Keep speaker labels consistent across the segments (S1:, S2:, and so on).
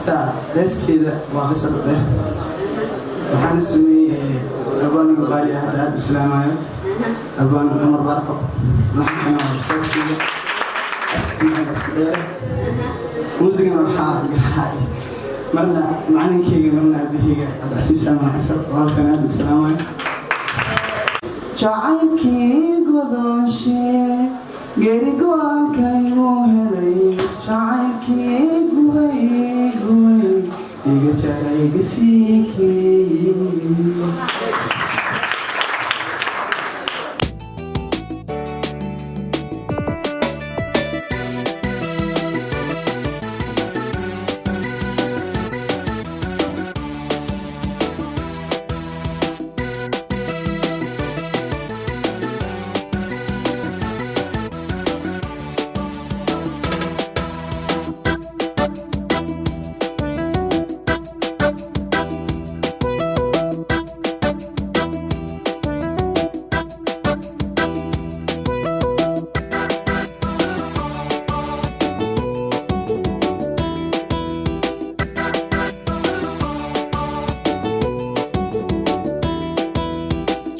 S1: horta heesteeda waa qisar dheer waxaan sameeyay abaan qaali ah hadda islaamayo abaan cumar barqo laxana waa astiin asdheer muusigana waxaa gaxay marna macalinkeyga marna abaheyga abdicasiis ama xasan halkan aad islaamayo jacaylkii godoonshe geeri go'aankaygu helay jacaylkii gubay iga jaray gasiinkii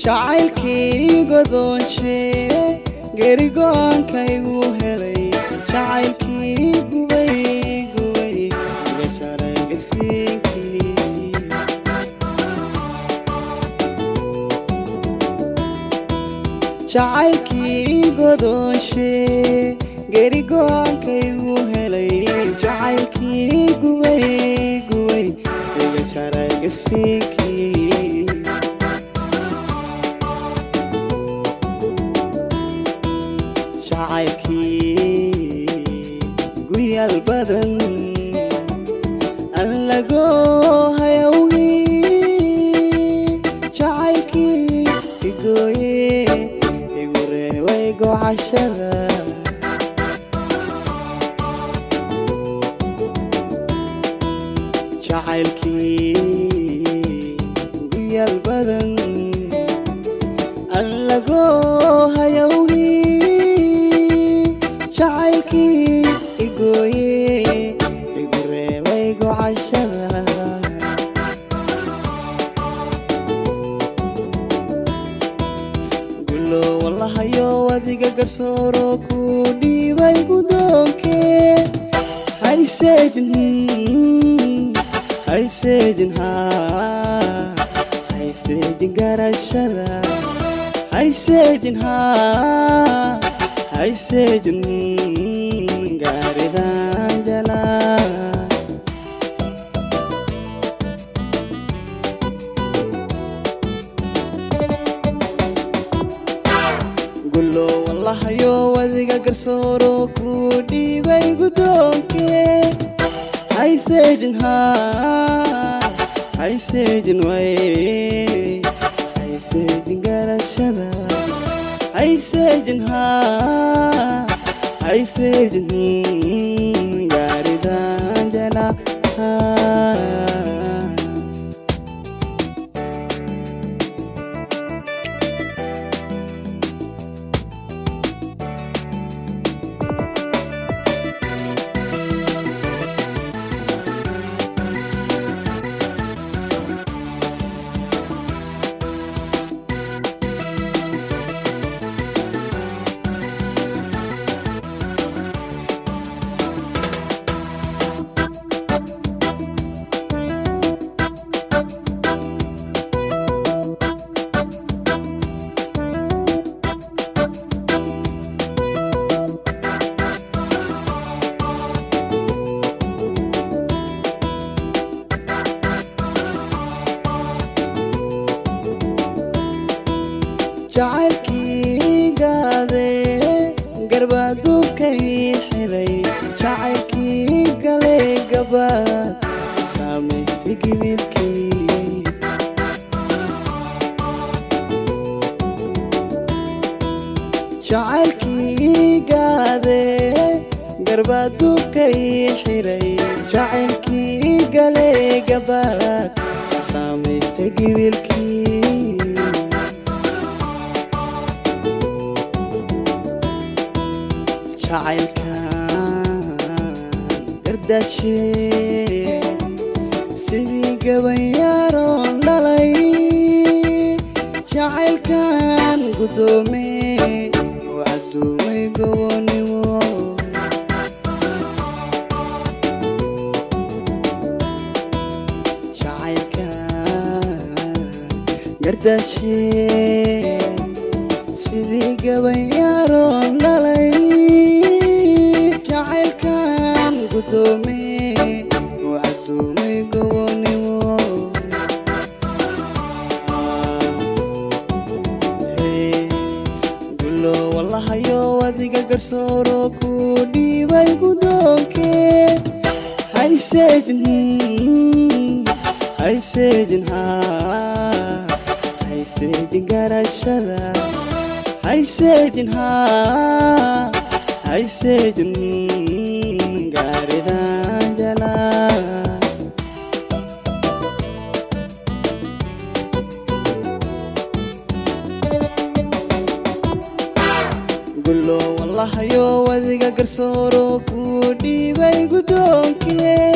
S2: jacaylkii godoonshe geeri go'aankaygu helay jacaylkii gubay iga jaray gasiinkii jacaylkii godoonshe geeri go'aankaygu helay jacaylkii gubay iga jaray gasiinkii jacaylkii guyal badan allago hayawgii jacaylkii igooye igu reebay gocashada jacaylkii guyal badan allago hayawgii jacaylkii igooye igu reebay gocashada gulo wallahayo adiga garsooro ku dhiibay gudoonkee hayseejin garashada hayseejin gaaridan jalaa gulo wallahayo adiga garsooro ku dhiibay gudoonkee hayseejin garashada hayseejin gaaridan jalaa jacaylkii gaade garbaadubkay xiray jacaylkii gale gabaad saameystay gibilkii jacaylkii gaade garbaadubkay xiray jacaylkii gale gabaad saameystay gibilkii jacaylkan gardashe gabayaaroon dhalay jacaylkan gudoomee oo casuumay gobonimo gardashee sidii gabayaaroon dhalay jacaylkan gudoomee oo casuumay gobonimo gulo wallahayo adiga garsooro ku dhiibay gudoonkee hayseedin hayseedin garashada hayseedin hayseedin gaaridan jalaa gulo wallahayo adiga garsooro ku dhiibay gudoonkee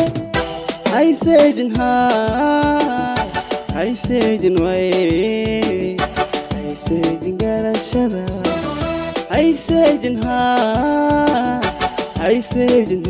S2: hayseedin hayseedin way hayseedin garashada hayseedin hayseedin